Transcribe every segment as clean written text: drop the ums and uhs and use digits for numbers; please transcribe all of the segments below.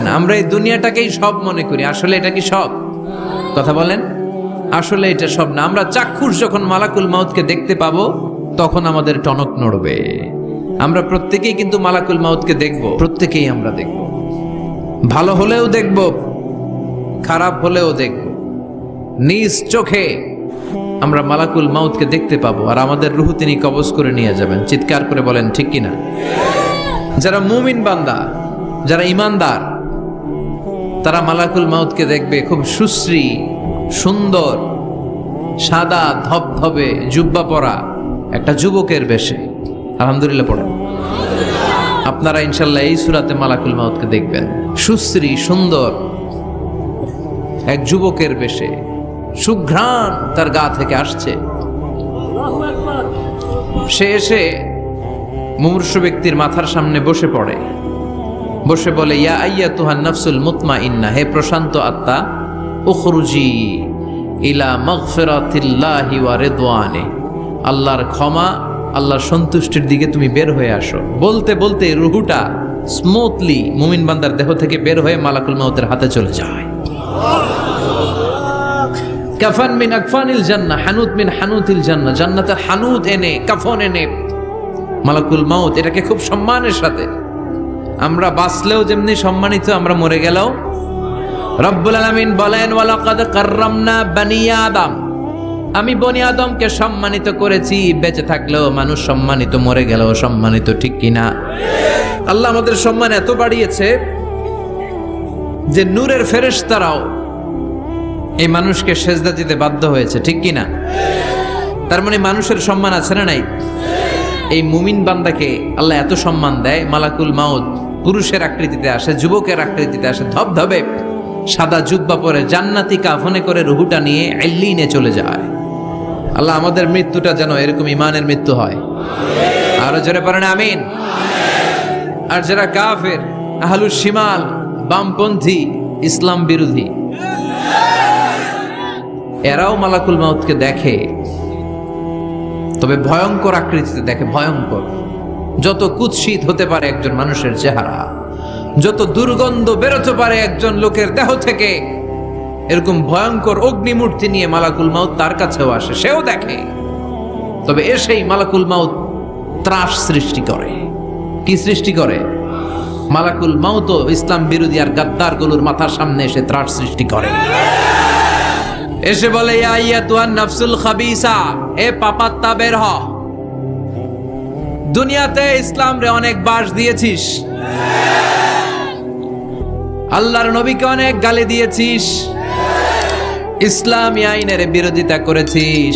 না। আমরা এই দুনিয়াটাকেই সব মনে করি, আসলে এটা কি সব? কথা বলেন, আসলে এটা সব না। আমরা চাক্ষুষ যখন মালাকুল মাউতকে দেখতে পাবো তখন আমাদের টনক নড়বে। আমরা প্রত্যেকেই কিন্তু মালাকুল মাউতকে দেখব, প্রত্যেকেই আমরা দেখব। ভালো হলেও দেখব, খারাপ হলেও দেখব। নিজ চোখে আমরা মালাকুল মাউতকে দেখতে পাবো, আর আমাদের রূহ তিনি কবজ করে নিয়ে যাবেন। চিৎকার করে বলেন ঠিক কিনা? যারা মুমিন বান্দা, যারা ইমানদার, তারা মালাকুল মাউতকে দেখবে খুব সুশ্রী, সুন্দর, সাদা ধবধবে জুব্বা পরা একটা যুবকের বেশে। আলহামদুলিল্লাহ পড়েন। আপনারা ইনশাল্লাহ এই সূরাতে মালাকুল মাউতকে দেখবেন সুশ্রী সুন্দর এক যুবকের বেশে। সুঘ্রাণ তার গা থেকে আসছে। সে এসে মুমূর্ষু ব্যক্তির মাথার সামনে বসে পড়ে, বসে বলে, ইয়া আইয়াতুহান নাফসুল মুতমাইন্নাহ, হে প্রশান্ত আত্মা, উখরুজি ইলা মাগফিরাতিল্লাহি ওয়া রিদওয়ানি, আল্লাহর ক্ষমা, আল্লাহর সন্তুষ্টির দিকে তুমি বের হয়ে আসো। বলতে বলতে রুহুটা স্মুথলি মুমিন বান্দার দেহ থেকে বের হয়ে মালাকুল মাউতের হাতে চলে যায়। কাফান মিন আকফানিল জান্নাহ, হানুত মিন হানুতিল জান্নাহ, জান্নাতের হানুত এনে, কাফন এনে মালাকুল মাউত এটাকে খুব সম্মানের সাথে, আমরা বাঁচলেও যেমনি সম্মানিত, আমরা মরে গেলেও। রব্বুল আলামিন বলেন, ওয়ালাকাদ কাররামনা বানি আদম, আমি বনি আদমকে সম্মানিত করেছি। বেঁচে থাকলেও মানুষ সম্মানিত, মরে গেলেও সম্মানিত, ঠিক কিনা? আল্লাহ আমাদের সম্মান এত বাড়িয়েছে যে নূরের ফেরেশতারাও এই মানুষকে সেজদা দিতে বাধ্য হয়েছে, ঠিক কিনা? তার মানে মানুষের সম্মান আছে না নাই? এই মুমিন বান্দাকে আল্লাহ এত সম্মান দেয়, মালাকুল মাউত পুরুষের আকৃতিতে আসে, যুবকের আকৃতিতে আসে, ধবধবে সাদা জুব্বা পরে জান্নাতি কাফনে করে রুহুটা নিয়ে ইল্লিনে চলে যায়। আল্লাহ আমাদের মৃত্যুটা যেন এরকম ইমানের মৃত্যু হয়। আরো জোরে পড়েন আমিন। আর যারা কাফের, আহলুস শিমাল, বামপন্থী, ইসলাম বিরোধী, এরাও মালাকুল মাউতকে দেখে, তবে ভয়ঙ্কর আকৃতিতে দেখে। ভয়ঙ্কর, যত কুৎসিত হতে পারে একজন মানুষের চেহারা, যত দুর্গন্ধ বেরোতে পারে একজন লোকের দেহ থেকে, এরকম ভয়ঙ্কর অগ্নিমূর্তি নিয়ে মালাকুল মাউত তার কাছেও আসে, সেও দেখে। তবে এসেই মালাকুল মাউত ত্রাস সৃষ্টি করে। কি সৃষ্টি করে? মালাকুল মাউত ইসলাম বিরোধী আর গাদ্দার গুলোর মাথার সামনে এসে ত্রাস সৃষ্টি করে। এসে বলে, ইয়া আইয়াতুহান নাফসুল খাবিসা, এ পাপাত্তা বের হ। দুনিয়াতে ইসলাম রে অনেক বাস দিয়েছিস, আল্লাহর নবীকে অনেক গালি দিয়েছিস, ইসলামী আইনের বিরোধিতা করেছিস,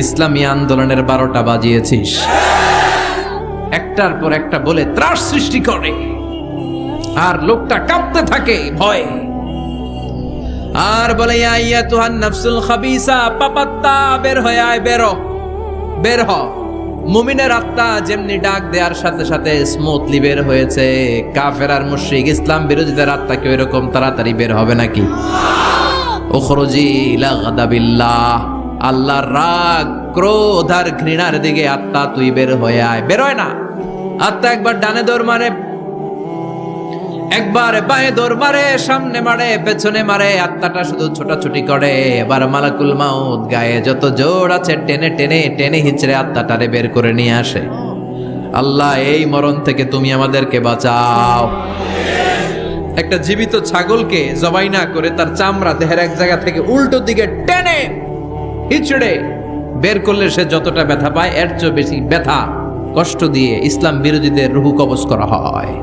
ইসলামী আন্দোলনের 12টা বাজিয়েছিস। একটার পর একটা বলে ত্রাস সৃষ্টি করে, আর লোকটা কাঁপতে থাকে ভয়ে। আর বলে, ইয়া আইয়াতুহান নাফসুল খাবিসা, পাপাত্তা বের হয়ে আয়, বের হ। মুমিনের আত্মা যেমনি ডাক দেওয়ার সাথে সাথে স্মুথলি বের হয়েছে, কাফের আর মুশরিক ইসলাম বিরোধীদের আত্মা কি এরকম তাড়াতাড়ি বের হবে নাকি? উখরুজি ইলা গাদাবিল্লাহ, আল্লাহর রাগ, ক্রোধ আর ঘৃণার দিকে আত্মা তুই বের হয়ে আয়। বের হয় না। আত্মা একবার ডানে দৌড় মারে, একবার বাঁয়ে দৌড় মারে, সামনে মারে, পেছনে মারে, আত্মাটা শুধু ছোটাছুটি করে। এবার মালাকুল মাউত গায়ে যত জোর আছে টেনে টেনে টেনে হিচড়ে আত্মাটারে বের করে নিয়ে আসে। আল্লাহ, এই মরণ থেকে তুমি আমাদেরকে বাঁচাও। একটা জীবিত ছাগলকে জবাই না করে তার চামড়া দেহের এক জায়গা থেকে উল্টো দিকে টেনে হিচড়ে বের করলে সে যতটা ব্যথা পায়, এর চেয়ে বেশি ব্যথা কষ্ট দিয়ে ইসলাম বিরোধীদের রূহ কবজ করা হয়।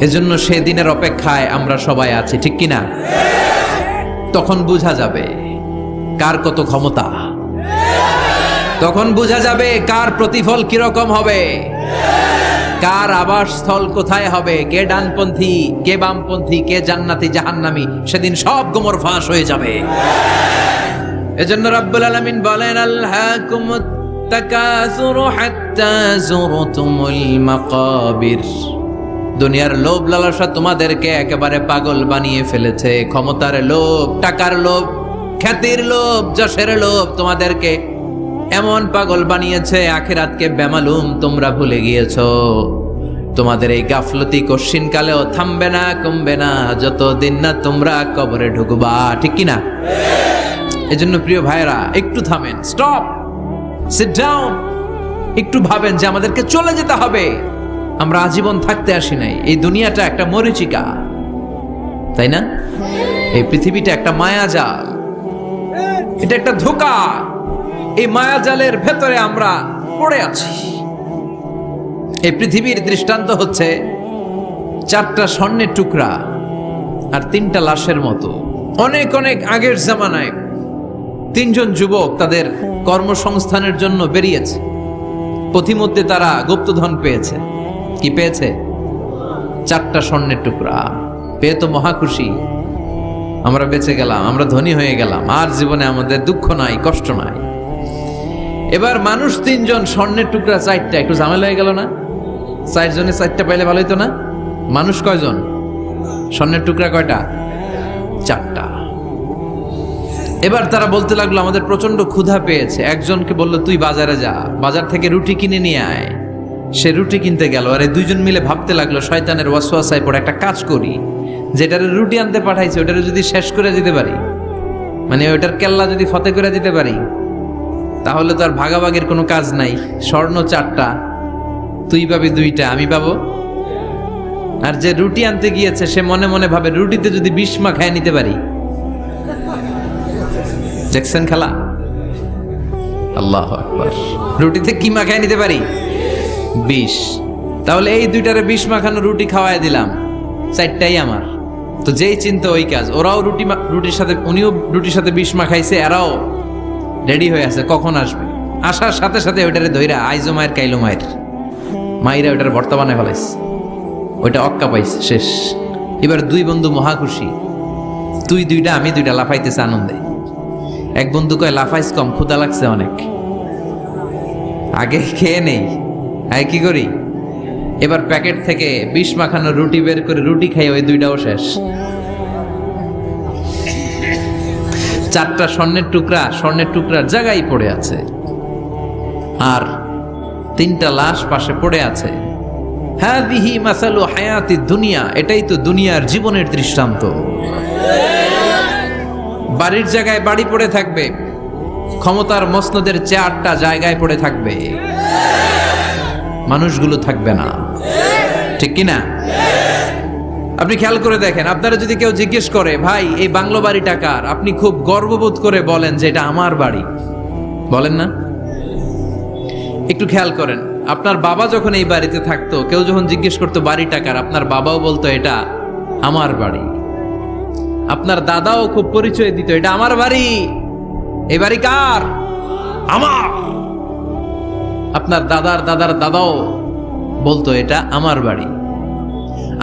এজন্য সেদিনের অপেক্ষায় আমরা সবাই আছি, ঠিক কিনা? তখন বোঝা যাবে কার কত ক্ষমতা, তখন বোঝা যাবে কার প্রতিফল কিরকম হবে, কার আবাসস্থল কোথায় হবে, কে ডানপন্থী, কে বামপন্থী, কে জান্নাতি জাহান্নামী। সেদিন সব গোমর ফাঁস হয়ে যাবে। এজন্য রাব্বুল আলামিন বলেন, আলহাকুমুত তাকাসুরু হাত্তা যুরতুমুল মাকাবির, দুনিয়ার লোভ লালসা তোমাদেরকে একেবারে পাগল বানিয়ে ফেলেছে। ক্ষমতার লোভ, টাকার লোভ, খ্যাতির লোভ, যশের লোভ তোমাদেরকে এমন পাগল বানিয়েছে, আখিরাতকে বেমালুম তোমরা ভুলে গিয়েছো। তোমাদের এই গাফলতি কশিন কালেও থামবে না, কমবে না, যতদিন না তোমরা কবরে ঢুকবা। ঠিক কিনা? এজন্য প্রিয় ভাইরা, একটু থামেন, স্টপ, সিট ডাউন, একটু ভাবেন যে আমাদেরকে চলে যেতে হবে। আমরা আজীবন থাকতে আসি নাই। এই দুনিয়াটা একটা মরীচিকা, তাই না? এই পৃথিবীটা একটা মায়াজাল, এটা একটা ধোঁকা। এই মায়াজালের ভেতরে আমরা পড়ে আছি। এই পৃথিবীর দৃষ্টান্ত হচ্ছে 4টা স্বর্ণের টুকরা আর 3টা লাশের মতো। অনেক অনেক আগের জামানায় 3জন যুবক তাদের কর্মসংস্থানের জন্য বেরিয়েছে। পথিমধ্যে তারা গুপ্তধন পেয়েছে। কি পেয়েছে? 4টা স্বর্ণের টুকরা পেয়ে তো মহা খুশি, আমরা বেঁচে গেলাম, আমরা ধনী হয়ে গেলাম, আর জীবনে আমাদের দুঃখ নাই, কষ্ট নাই। এবার মানুষ 3জন, স্বর্ণের টুকরা 4টা, একটু ঝামেলা হয়ে গেল না? 4 জনে 4টা পাইলে ভালো হইতো না? মানুষ কয়জন? স্বর্ণের টুকরা কয়টা? 4টা। এবার তারা বলতে লাগলো আমাদের প্রচন্ড ক্ষুধা পেয়েছে। একজনকে বললো তুই বাজারে যা, বাজার থেকে রুটি কিনে নিয়ে আয়। সে রুটি কিনতে গেল। আর এই 2জন মিলে ভাবতে লাগলো শয়তানের ওয়াসওয়াসায় পড়ে একটা কাজ করি, যেটারে রুটি আনতে পাঠাইছে ওটারে যদি শেষ করে দিতে পারি, মানে ওটার কেল্লা যদি ফতে করে দিতে পারি, তাহলে তো আর ভাগাভাগির কোনো কাজ নাই। স্বর্ণ 4টা, তুই পাবি 2টা, আমি পাবো। আর যে রুটি আনতে গিয়েছে সে মনে মনে ভাবে রুটিতে যদি বিষ মাখায় নিতে পারি। দেখছেন খেলা? আল্লাহু আকবার। রুটিতে কি মাখায় নিতে পারি? বিষ। তাহলে এই 2টারে বিষ মাখানো রুটি খাওয়ায় দিলাম, 4টাই আমার। তো যেই চিন্তা ওই কাজ। ওরাও রুটির সাথে, উনিও রুটির সাথে বিষ মাখাইছে, এরাও রেডি হয়ে আছে কখন আসবে। আসার সাথে সাথে ওইটারে ধইরা আইজো মায়ের কাইলো মায়ের মাইরা ওইটার ভর্তা বানায় ফেলাইছে। ওইটা অক্কা পাইছে, শেষ। এবার 2 বন্ধু মহা খুশি, তুই 2টা আমি 2টা, লাফাইতেছে আনন্দে। এক বন্ধু কয় লাফাইস কম, ক্ষুধা লাগছে অনেক, আগে খেয়ে নেই। আগে কি করি? এবার প্যাকেট থেকে বিষ মাখানো রুটি বের করে রুটি খাই, ওই 2টাও শেষ। 4টা স্বর্ণের টুকরা স্বর্ণের টুকরার জায়গায় পড়ে আছে, আর 3টা লাশ পাশে পড়ে আছে। হাদিহি মাসালু হায়াতি দুনিয়া, এটাই তো দুনিয়ার জীবনের দৃষ্টান্ত। বাড়ির জায়গায় বাড়ি পড়ে থাকবে, ক্ষমতার মসনদের চেয়ারটা জায়গায় পড়ে থাকবে, মানুষগুলো থাকবে না। ঠিক কিনা? আপনি খেয়াল করে দেখেন, আপনারা যদি কেউ জিজ্ঞেস করে ভাই এই বাংলো বাড়িটা কার, আপনি খুব গর্ববোধ করে বলেন যে এটা আমার বাড়ি, বলেন না? একটু খেয়াল করেন, আপনার বাবা যখন এই বাড়িতে থাকতো, কেউ যখন জিজ্ঞেস করতো বাড়িটা কার, আপনার বাবাও বলতো এটা আমার বাড়ি। আপনার দাদাও খুব পরিচয় দিত, এটা আমার বাড়ি, এই বাড়ি কার? আমার। আপনার দাদার দাদার দাদাও বলতো এটা আমার বাড়ি।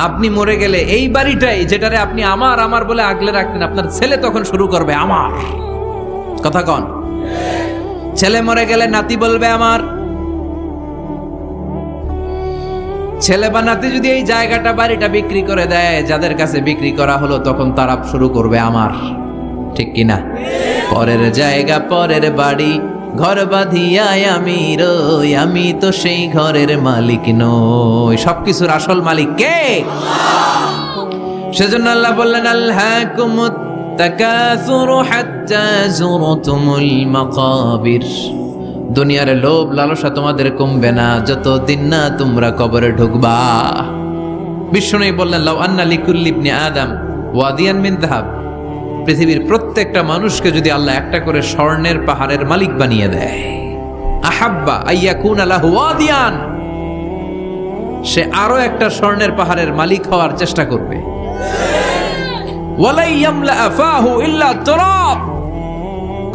আপনি মরে গেলে এই বাড়িটাই, যেটারে আপনি আমার আমার বলে আগলে রাখতেন, আপনার ছেলে তখন শুরু করবে আমার। কথা কন? ছেলে মরে গেলে নাতি বলবে আমার। ছেলে বা নাতি যদি এই জায়গাটা বাড়িটা বিক্রি করে দেয়, যাদের কাছে বিক্রি করা হলো, তখন তারা শুরু করবে আমার। ঠিক কিনা? পরের জায়গা পরের বাড়ি, ঘর বাঁধিয়ায় আমি রই, আমি তো সেই ঘরের মালিক নই। সবকিছুর আসল মালিক কে? সেজন্য আল্লাহ বললেন আলহাকুমুত তাকাসুরু হাত্তা যুরতুমুল মাকাবির। দুনিয়ার লোভ লালসা তোমাদের কমবে না যতদিন না তোমরা কবরে ঢুকবা। বিষ্ণু বললেন লাউ আন্না লিকুল্লি ইবনি আদম ওয়াদিয়ান মিন যাহাব, পৃথিবীর প্রত্যেকটা মানুষকে যদি আল্লাহ একটা করে স্বর্ণের পাহাড়ের মালিক বানিয়ে দেয়, আহাব্বা আইয়াকুনা লাহু ওয়াদিয়ান, সে আরো একটা স্বর্ণের পাহাড়ের মালিক হওয়ার চেষ্টা করবে। ওয়ালা ইয়ামলা আফাহু ইল্লা তুরাব,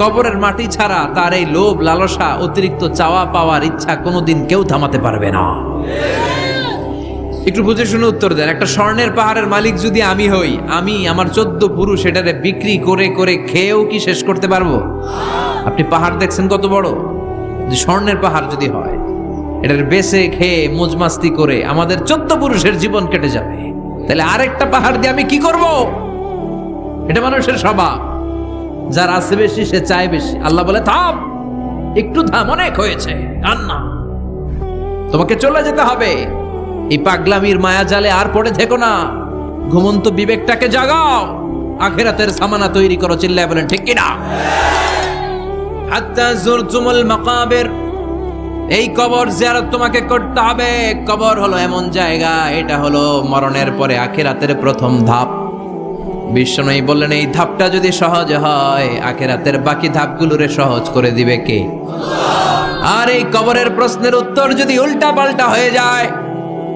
কবরের মাটি ছাড়া তার এই লোভ লালসা অতিরিক্ত চাওয়া পাওয়ার ইচ্ছা কোনোদিন কেউ থামাতে পারবে না। একটু বুঝে শুনে উত্তর দেন, একটা স্বর্ণের পাহাড়ের মালিক যদি আমি হই, আমি আমার 14 পুরুষ এটারে বিক্রি করে করে খেয়েও কি শেষ করতে পারবো? আপনি পাহাড় দেখছেন কত বড়, স্বর্ণের পাহাড় যদি হয়, এটার বেচে খেয়ে মজমাস্তি করে আমাদের 14 পুরুষের জীবন কেটে যাবে। তাহলে আরেকটা পাহাড় দিয়ে আমি কি করব? এটা মানুষের স্বভাব, যার আছে বেশি সে চায় বেশি। আল্লাহ বলে থাম, একটু থাম, অনেক হয়েছে, কান্না, তোমাকে চলে যেতে হবে। এই পাগলামির মায়া জালে আর পড়ে থেকো না, ঘুমন্ত বিবেকটাকে জাগাও, আখিরাতের সামানা তৈরি করো। চিল্লায় বলেন ঠিক কিনা? হাত্তা যুরতুমুল মাকাবির, এই কবর জিয়ারত তোমাকে করতে হবে। কবর হলো এমন জায়গা, এটা হলো মরণের পরে আখিরাতের প্রথম ধাপ। বিশ্বনবী বললেন এই ধাপটা যদি সহজ হয়, আখিরাতের বাকি ধাপগুলোরে সহজ করে দিবে কে? আর এই কবরের প্রশ্নের উত্তর যদি উল্টা পাল্টা হয়ে যায়,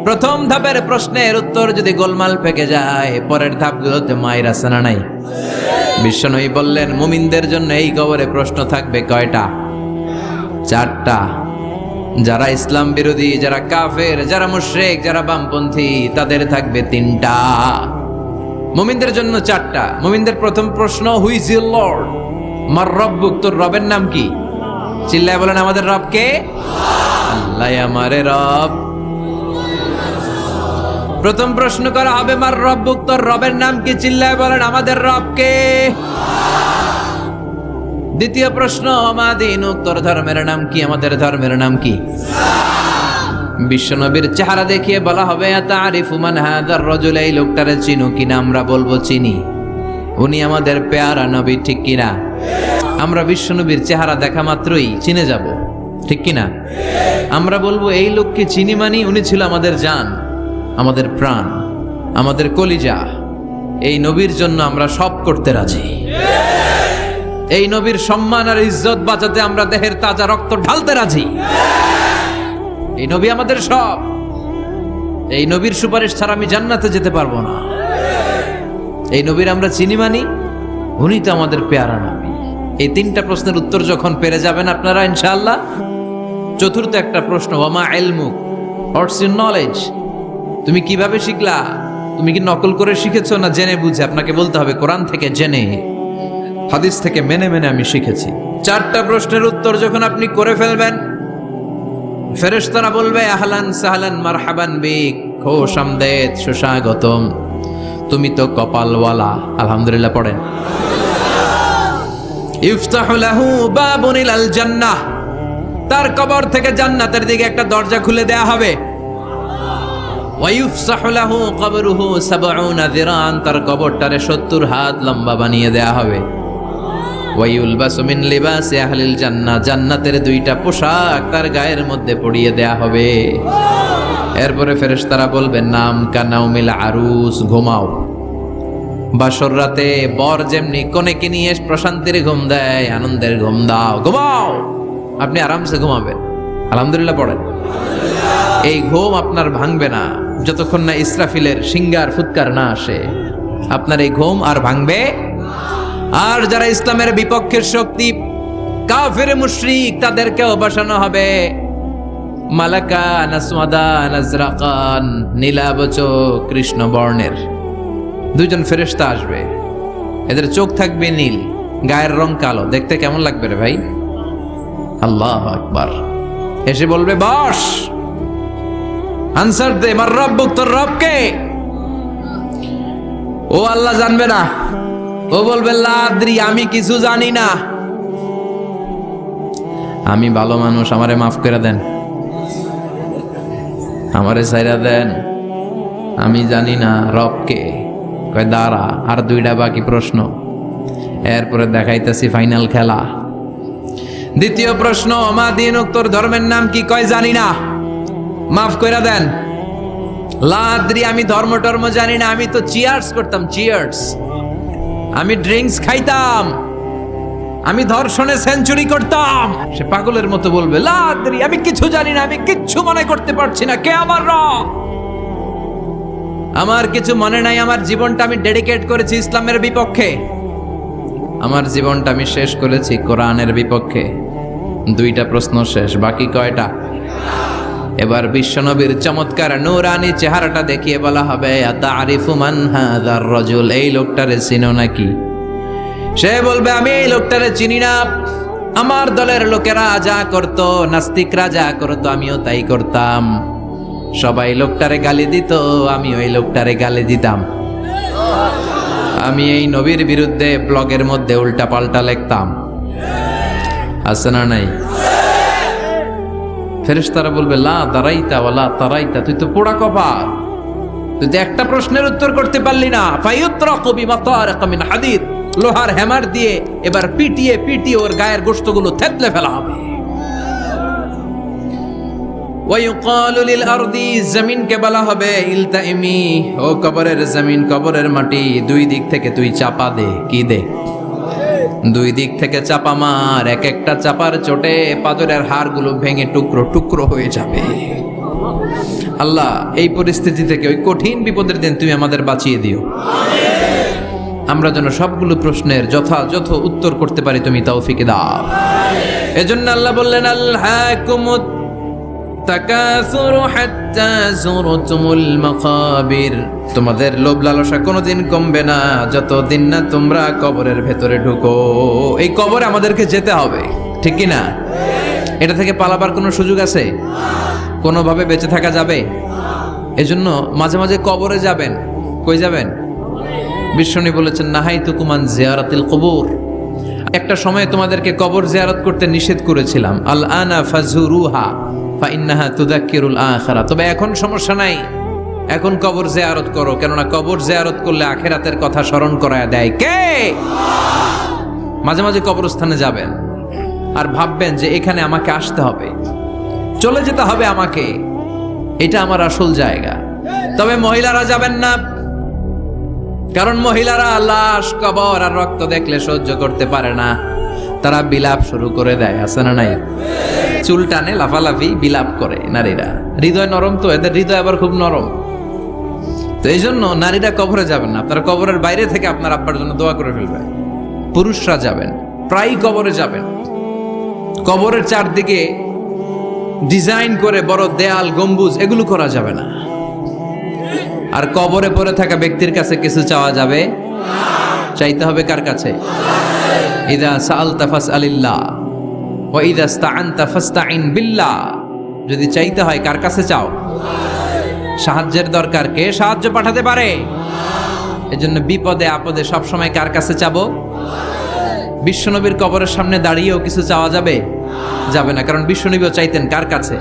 প্রথম ধাপের প্রশ্নের উত্তর যদি গোলমাল পেকে যায়, পরের ধাপগুলোতে মায়ের আছে না নাই? বিশ্বনবী বললেন মুমিনদের জন্য এই কবরে প্রশ্ন থাকবে কয়টা? 4টা। যারা ইসলাম বিরোধী, যারা কাফের, যারা মুশরিক, যারা বামপন্থী, তাদের থাকবে 3টা। মুমিনদের জন্য 4টা। মুমিনদের প্রথম প্রশ্ন, হু ইজ ইউর লর্ড? মার রব্বুক, তোর রবের নাম কি? চিল্লায় বলেন আমাদের রব কে? আল্লাহ আমারে রব। প্রথম প্রশ্ন করা হবে মার রব্বুক, তোর রবের নাম কি? চিল্লায় বলেন আমাদের রব কে? দ্বিতীয় প্রশ্ন, মা দীনুক, তোর ধর্মের নাম কি? আমাদের ধর্মের নাম কি? বিশ্বনবীর চেহারা দেখিয়ে বলা হবে আতারিফু মান হাযার রাজুল, এই লোকটারে চিনো কিনা? আমরা বলবো চিনি, উনি আমাদের পেয়ারা নবী, ঠিক কিনা? আমরা বিশ্বনবীর চেহারা দেখা মাত্রই চিনে যাব, ঠিক কিনা? আমরা বলবো এই লোককে চিনি, মানি উনি ছিল আমাদের জান, আমাদের প্রাণ, আমাদের কলিজা। এই নবীর জন্য আমরা সব করতে রাজি। এই নবীর সম্মান আর ইজ্জত বাঁচাতে আমরা দেহের তাজা রক্ত ঢালতে রাজি। এই নবী আমাদের সব। এই নবীর সুপারিশ ছাড়া আমি জান্নাতে যেতে পারবো না। এই নবীর আমরা চিনি, মানি উনি তো আমাদের পেয়ারা নবী। এই 3টা প্রশ্নের উত্তর যখন পেরে যাবেন আপনারা ইনশাআল্লাহ, চতুর্থ একটা প্রশ্ন, ওয়ামা ইলমুক, হোয়াটস ইউর নলেজ? তুমি কিভাবে শিখলা? তুমি কি নকল করে শিখেছো না জেনে বুঝে? আপনাকে বলতে হবে কোরআন থেকে জেনে, হাদিস থেকে মেনে মেনে আমি শিখেছি। 4টা প্রশ্নের উত্তর যখন আপনি করে ফেলবেন, ফেরেশতারা বলবে আহলান সাহলান মারহাবান বিক, খোশ আমদেদ, সুস্বাগতম, তুমি তো কপালওয়ালা। আলহামদুলিল্লাহ পড়েন। ইফতাহু লাহু বাবুন ইলাল জান্নাহ, তার কবর থেকে জান্নাতের দিকে একটা দরজা খুলে দেয়া হবে। ওয়া ইফসাহু লাহু কবরুহু 70 যিরান, তার কবরটারে 70 হাত লম্বা বানিয়ে দেয়া হবে। ওয়া ইউলবাসু মিন লিবাসি আহলিল জান্নাহ, জান্নাতের 2টা পোশাক তার গায়ের মধ্যে পরিয়ে দেয়া হবে। এরপরে ফেরেশতারা বলবেন নাম কানাউমিল আরুস, ঘুমাও। বাসর রাতে বর যেমনি কনেকে নিয়ে প্রশান্তির ঘুম দেয়, আনন্দের ঘুম দাও, ঘুমাও। আপনি আরামসে ঘুমাবেন। আলহামদুলিল্লাহ পড়েন। এই ঘুম আপনার ভাঙবে না যতক্ষণ না ইসরাফিলের সিঙ্গার ফুৎকার না আসে। আপনার এই ঘুম আর ভাঙবে। আর যারা ইসলামের বিপক্ষের শক্তি, কাফের মুশরিক, তাদেরকেও বসানো হবে মালাকা নাসওয়াদা নাজরাকান, নীলাবচ কৃষ্ণ বর্ণের 2জন ফেরেশতা আসবে। এদের চোখ থাকবে নীল, গায়ের রং কালো। দেখতে কেমন লাগবে রে ভাই? আল্লাহু আকবার। এসে বলবে বস, আনসার দে, মার রব্বুক, তোর রব কে? ও আল্লাহ জানবে না। ও বলবে লা আদ্রি, আমি কিছু জানি না, আমি ভালো মানুষ, আমারে মাফ করে দেন, আমারে ছাইরা দেন, আমি জানি না রব কে। কয় দাঁড়া, আর 2টা বাকি প্রশ্ন, এরপরে দেখাইতেছি ফাইনাল খেলা। দ্বিতীয় প্রশ্ন, মা দীনুক, তোর ধর্মের নাম কি? কয় জানি না, মাফ করে দেন। লা আদ্রি, আমি ধর্ম টর্ম জানি না, আমি তো চিয়ার্স করতাম, চিয়ার্স, আমি ড্রিঙ্কস খাইতাম, আমি ধর্ষণে সেঞ্চুরি করতাম। সে পাগলের মতো বলবে লা আদ্রি, আমি কিছু জানি না, আমি কিচ্ছু মনে করতে পারছি না, কে আমার রব? আমার কিছু মনে নাই, আমার জীবনটা আমি ডেডিকেট করেছি ইসলামের বিপক্ষে, আমার জীবনটা আমি শেষ করেছি কোরআনের বিপক্ষে। 2টা প্রশ্ন শেষ, বাকি কয়টা? এবার বিশ্বনবীর চমৎকার নূরানি চেহারাটা দেখিয়ে বলা হবে আতারিফু মান হাযার রাজুল, এই লোকটারে চিনো নাকি? সে বলবে আমি এই লোকটারে চিনি না, আমার দলের লোকেরা যা করত, নাস্তিকরা যা করত, আমিও তাই করতাম। সবাই লোকটারে গালি দিত, আমি ওই লোকটারে গালি দিতাম। আমি এই নবীর বিরুদ্ধে ব্লগের মধ্যে উল্টা পাল্টা লিখতাম। আছে না নাই? ফেরেশতারা বলবে লা দারাইতা ওয়ালা তারাইতা, তুই তো পোড়া কপাল, তুই তো একটা প্রশ্নের উত্তর করতে পারলি না। ফায়ুতরাকু বিমাতারিক মিন হাদিদ, লোহার হ্যামার দিয়ে এবার পিটিয়ে পিটিয়ে ওর গায়ের গোশতগুলো থেতলে ফেলা হবে। ওয়ায়ুকালু লিল আরদি, জমিনকে বলা হবে ইলতাইমি, ও কবরের জমিন, কবরের মাটি, দুই দিক থেকে তুই চাপা দে। কি দে? দুই দিক থেকে চাপা মার। এক একটা চাপার চোটে পাথরের হাড়গুলো ভেঙে টুকরো টুকরো হয়ে যাবে। আল্লাহ, এই পরিস্থিতি থেকে, ওই কঠিন বিপদের দিন তুমি আমাদের বাঁচিয়ে দিও। আমরা যেন সবগুলো প্রশ্নের যথাযথ উত্তর করতে পারি, তুমি তৌফিক দাও। এজন্য আল্লাহ বললেন আলহাকুমুত তাকাসুরু হাত্তা যুরতুমুল মাকাবির, তোমাদের লোভ লালসা কোনোদিন কমবে না যতদিন না তোমরা কবরের ভেতরে ঢুকো। এই কবরে আমাদেরকে যেতে হবে, ঠিক কি না? এটা থেকে পালাবার কোনো সুযোগ আছে? কোনোভাবে বেঁচে থাকা যাবে? এজন্য মাঝে মাঝে কবরে যাবেন। কই যাবেন? বিশ্বনবী বলেছেন নাহাইতুকুম আন জিয়ারাতিল কুবুর, একটা সময় তোমাদেরকে কবর জিয়ারত করতে নিষেধ করেছিলাম। আল আনা ফাজুরুহা ফাইন্নাহা তুযাক্কিরুল আখিরা, তবে এখন সমস্যা নাই, এখন কবর জিয়ারত করো, কেননা কবর জিয়ারত করলে আখিরাতের কথা স্মরণ করায় দেয় কে? মাঝে মাঝে কবরস্থানে যাবেন আর ভাববেন যে এখানে আমাকে আসতে হবে, চলে যেতে হবে আমাকে, এটা আমার আসল জায়গা। তবে মহিলারা যাবেন না, কারণ মহিলারা লাশ, কবর আর রক্ত দেখলে সহ্য করতে পারে না, তারা বিলাপ শুরু করে দেয়। আছে না নাই? চুল টানে, লাফালাফি, বিলাপ করে নারীরা। হৃদয় নরম তো, এদের হৃদয় আবার খুব নরম। তো এই জন্য নারীরা কবরে যাবেন না, আপনারা কবরের বাইরে থেকে আপনার আব্বার জন্য দোয়া করে ফেলবেন। পুরুষরা যাবেন, প্রায় কবরে যাবেন। কবরের চারদিকে ডিজাইন করে বড় দেয়াল, গম্বুজ, এগুলো করা যাবে না। আর কবরে পড়ে থাকা ব্যক্তির কাছে কিছু চাওয়া যাবে? চাইতে হবে কার কাছে? ইযা সাআলতা ফাসআলিল্লাহ ওয়া ইযা ইসতাআনতা ফাসতাইন বিল্লাহ, যদি চাইতে হয় কার কাছে চাও? সাহায্যের দরকার, কে সাহায্য পাঠাতে পারে? এজন্য বিপদে আপদে সব সময় কার কাছে চাবো? বিশ্বনবীর কবরের সামনে দাঁড়িয়েও কিছু চাওয়া যাবে? যাবে না, কারণ বিশ্বনবীও চাইতেন কার কাছে?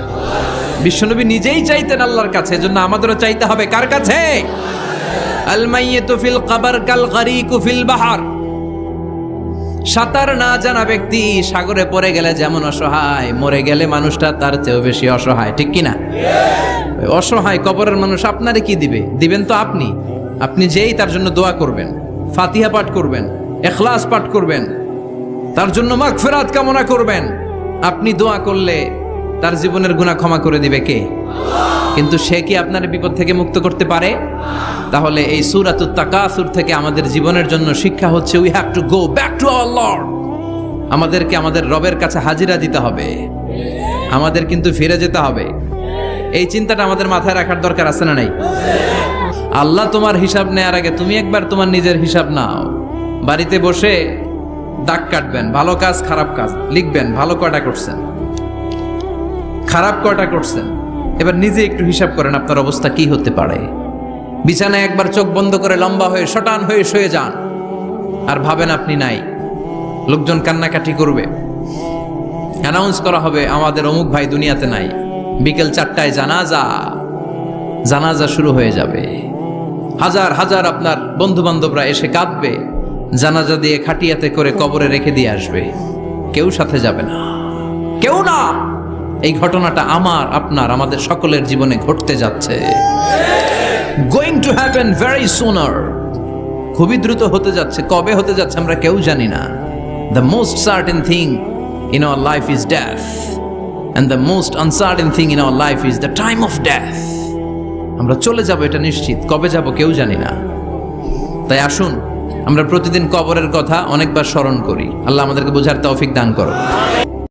বিশ্বনবী নিজেই চাইতেন আল্লাহর কাছে। এজন্য আমাদেরও চাইতে হবে কার কাছে? আল মাইয়িতু ফিল কবর কাল গরীকু ফিল বাহর, সাঁতার না জানা ব্যক্তি সাগরে পড়ে গেলে যেমন অসহায়, মরে গেলে মানুষটা তার চেয়েও বেশি অসহায়, ঠিক কি না? অসহায় কবরের মানুষ আপনারে কি দিবে? দিবেন তো আপনি। আপনি যেই তার জন্য দোয়া করবেন, ফাতিহা পাঠ করবেন, ইখলাস পাঠ করবেন, তার জন্য মাগফিরাত কামনা করবেন, আপনি দোয়া করলে তার জীবনের গুনাহ ক্ষমা করে দিবে কে? কিন্তু সে কি আপনার বিপদ থেকে মুক্ত করতে পারে? তাহলে এই সূরাতুত তাকাসুর থেকে আমাদের জীবনের জন্য শিক্ষা হচ্ছে we have to go back to our Lord. আমাদেরকে আমাদের রবের কাছে হাজিরা দিতে হবে, আমাদের কিন্তু ফিরে যেতে হবে। এই চিন্তাটা আমাদের মাথায় রাখার দরকার আছে না নাই? আল্লাহ তোমার হিসাব নেয়ার আগে তুমি একবার তোমার নিজের হিসাব নাও। বাড়িতে বসে দাগ কাটবেন, ভালো কাজ খারাপ কাজ লিখবেন, ভালো কয়টা করছেন, খারাপ কয়টা করছেন। এবার নিজে একটু হিসাব করেন আপনার অবস্থা কি হতে পারে। বিছানায় একবার চোখ বন্ধ করে লম্বা হয়ে শটান হয়ে শুয়ে যান আর ভাবেন আপনি নাই। লোকজন কান্নাকাটি করবে, অ্যানাউন্স করা হবে আমাদের অমুক ভাই দুনিয়াতে নাই। বিকেল 4টায় জানাজা শুরু হয়ে যাবে। হাজার হাজার আপনার বন্ধু বান্ধবরা এসে কাঁদবে, জানাজা দিয়ে খাটিয়াতে করে কবরে রেখে দিয়ে আসবে। কেউ সাথে যাবে না, কেউ না। এই ঘটনাটা আমার, আপনার, আমাদের সকলের জীবনে ঘটতে যাচ্ছে। গোয়িং টু হ্যাপেন ভেরি সুনার, খুবই দ্রুত হতে যাচ্ছে। কবে হতে যাচ্ছে আমরা কেউ জানি না। The most certain thing in our life is death, and the most uncertain thing in our life is the time of death. আমরা চলে যাব, এটা নিশ্চিত। কবে যাব কেউ জানি না। তাই আসুন আমরা প্রতিদিন কবরের কথা অনেকবার স্মরণ করি। আল্লাহ আমাদেরকে বোঝার তৌফিক দান করো।